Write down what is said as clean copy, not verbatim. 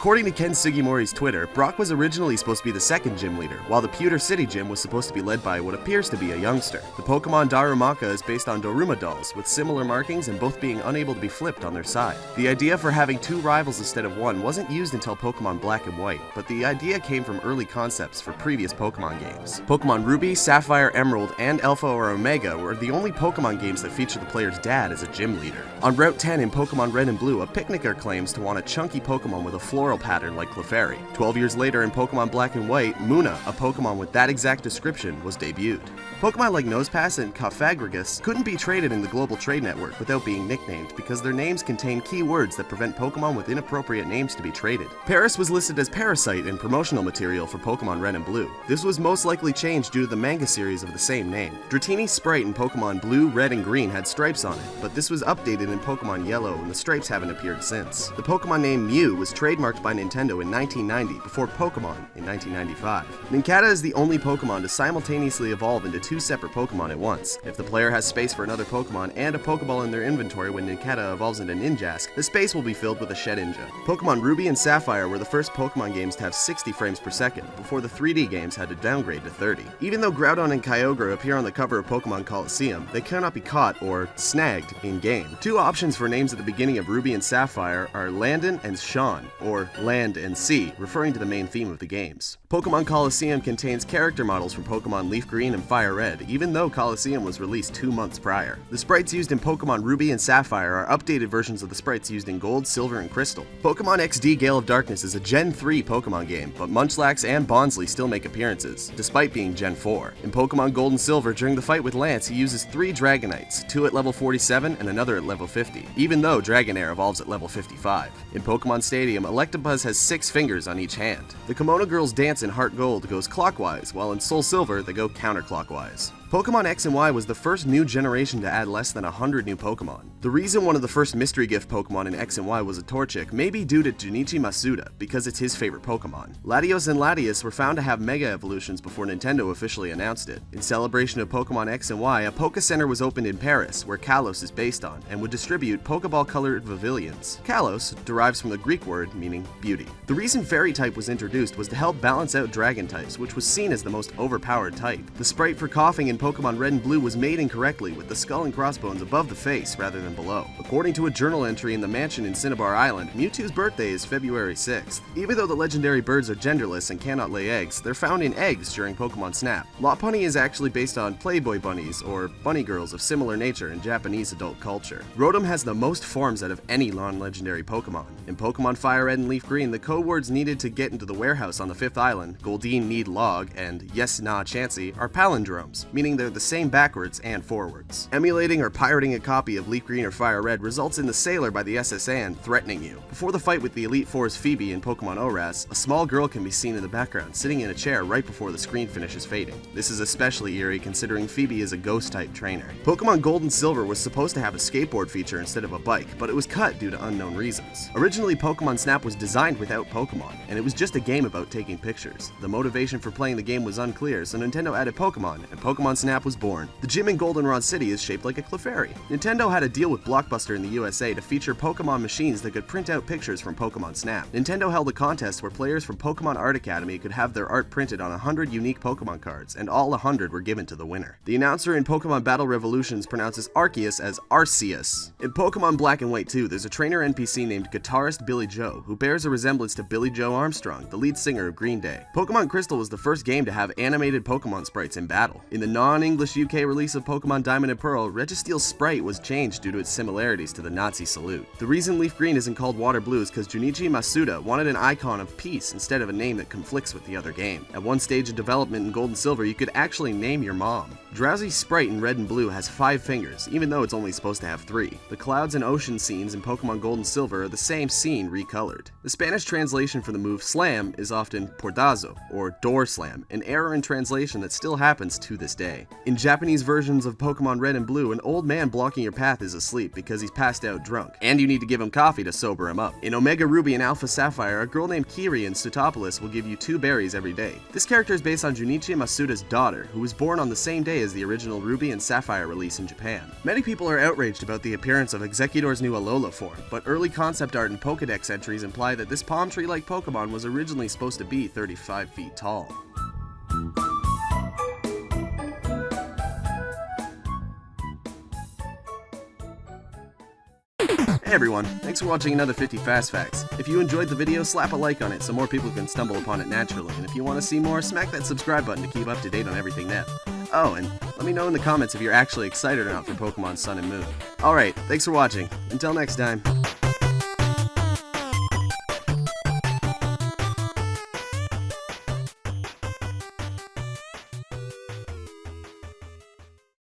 According to Ken Sugimori's Twitter, Brock was originally supposed to be the second gym leader, while the Pewter City gym was supposed to be led by what appears to be a youngster. The Pokemon Darumaka is based on Doruma dolls, with similar markings and both being unable to be flipped on their side. The idea for having two rivals instead of one wasn't used until Pokemon Black and White, but the idea came from early concepts for previous Pokemon games. Pokemon Ruby, Sapphire, Emerald, and Alpha or Omega were the only Pokemon games that feature the player's dad as a gym leader. On Route 10 in Pokemon Red and Blue, a picnicker claims to want a chunky Pokemon with a floral pattern like Clefairy. 12 years later in Pokemon Black and White, Munna, a Pokemon with that exact description, was debuted. Pokemon like Nosepass and Cofagrigus couldn't be traded in the global trade network without being nicknamed because their names contain key words that prevent Pokemon with inappropriate names to be traded. Paris was listed as Parasite in promotional material for Pokemon Red and Blue. This was most likely changed due to the manga series of the same name. Dratini's sprite in Pokemon Blue, Red, and Green had stripes on it, but this was updated in Pokemon Yellow and the stripes haven't appeared since. The Pokemon name Mew was trademarked by Nintendo in 1990 before Pokemon in 1995. Nincada is the only Pokemon to simultaneously evolve into two separate Pokemon at once. If the player has space for another Pokemon and a Pokeball in their inventory when Nincada evolves into Ninjask, the space will be filled with a Shedinja. Pokemon Ruby and Sapphire were the first Pokemon games to have 60 frames per second, before the 3D games had to downgrade to 30. Even though Groudon and Kyogre appear on the cover of Pokemon Coliseum, they cannot be caught or snagged in-game. Two options for names at the beginning of Ruby and Sapphire are Landon and Sean, or Land and Sea, referring to the main theme of the games. Pokemon Coliseum contains character models from Pokemon Leaf Green and Fire Red, even though Coliseum was released 2 months prior. The sprites used in Pokemon Ruby and Sapphire are updated versions of the sprites used in Gold, Silver, and Crystal. Pokemon XD Gale of Darkness is a Gen 3 Pokemon game, but Munchlax and Bonsly still make appearances, despite being Gen 4. In Pokemon Gold and Silver, during the fight with Lance, he uses 3 Dragonites, 2 at level 47 and another at level 50, even though Dragonair evolves at level 55. In Pokemon Stadium, Electabuzz has 6 fingers on each hand. The Kimono Girls dance in Heart Gold goes clockwise, while in Soul Silver they go counterclockwise. Pokemon X and Y was the first new generation to add less than 100 new Pokemon. The reason one of the first mystery gift Pokemon in X and Y was a Torchic may be due to Junichi Masuda, because it's his favorite Pokemon. Latios and Latias were found to have Mega Evolutions before Nintendo officially announced it. In celebration of Pokemon X and Y, a Poké Center was opened in Paris, where Kalos is based on, and would distribute Pokeball-colored Pavilions. Kalos derives from the Greek word meaning beauty. The reason Fairy type was introduced was to help balance out Dragon types, which was seen as the most overpowered type. The sprite for coughing in Pokemon Red and Blue was made incorrectly, with the skull and crossbones above the face rather than below. According to a journal entry in the mansion in Cinnabar Island, Mewtwo's birthday is February 6th. Even though the legendary birds are genderless and cannot lay eggs, they're found in eggs during Pokemon Snap. Lopunny is actually based on Playboy bunnies, or bunny girls of similar nature in Japanese adult culture. Rotom has the most forms out of any non-legendary Pokemon. In Pokemon Fire Red and Leaf Green, the code words needed to get into the warehouse on the 5th island, Goldeen Need Log and Yes Nah Chansey, are palindromes, meaning they're the same backwards and forwards. Emulating or pirating a copy of Leaf Green or Fire Red results in the Sailor by the SS Anne threatening you. Before the fight with the Elite Four's Phoebe in Pokemon ORAS, a small girl can be seen in the background, sitting in a chair right before the screen finishes fading. This is especially eerie considering Phoebe is a Ghost-type trainer. Pokemon Gold and Silver was supposed to have a skateboard feature instead of a bike, but it was cut due to unknown reasons. Originally, Pokemon Snap was designed without Pokemon, and it was just a game about taking pictures. The motivation for playing the game was unclear, so Nintendo added Pokemon, and Pokemon Snap was born. The gym in Goldenrod City is shaped like a Clefairy. Nintendo had a deal with Blockbuster in the USA to feature Pokemon machines that could print out pictures from Pokemon Snap. Nintendo held a contest where players from Pokemon Art Academy could have their art printed on 100 unique Pokemon cards, and all 100 were given to the winner. The announcer in Pokemon Battle Revolutions pronounces Arceus as Arceus. In Pokemon Black and White 2, there's a trainer NPC named Guitarist Billy Joe, who bears a resemblance to Billy Joe Armstrong, the lead singer of Green Day. Pokemon Crystal was the first game to have animated Pokemon sprites in battle. In the non-English UK release of Pokemon Diamond and Pearl, Registeel's sprite was changed due to its similarities to the Nazi salute. The reason Leaf Green isn't called Water Blue is because Junichi Masuda wanted an icon of peace instead of a name that conflicts with the other game. At one stage of development in Gold and Silver, you could actually name your mom. Drowsy's sprite in Red and Blue has 5 fingers, even though it's only supposed to have 3. The clouds and ocean scenes in Pokemon Gold and Silver are the same scene recolored. The Spanish translation for the move Slam is often Portazo, or Door Slam, an error in translation that still happens to this day. day. In Japanese versions of Pokemon Red and Blue, an old man blocking your path is asleep because he's passed out drunk, and you need to give him coffee to sober him up. In Omega Ruby and Alpha Sapphire, a girl named Kiri in Stutopolis will give you 2 berries every day. This character is based on Junichi Masuda's daughter, who was born on the same day as the original Ruby and Sapphire release in Japan. Many people are outraged about the appearance of Executor's new Alola form, but early concept art and Pokedex entries imply that this palm tree-like Pokemon was originally supposed to be 35 feet tall. Hey everyone, thanks for watching another 50 Fast Facts. If you enjoyed the video, slap a like on it so more people can stumble upon it naturally, and if you want to see more, smack that subscribe button to keep up to date on everything net. Oh, and let me know in the comments if you're actually excited or not for Pokemon Sun and Moon. Alright, thanks for watching. Until next time.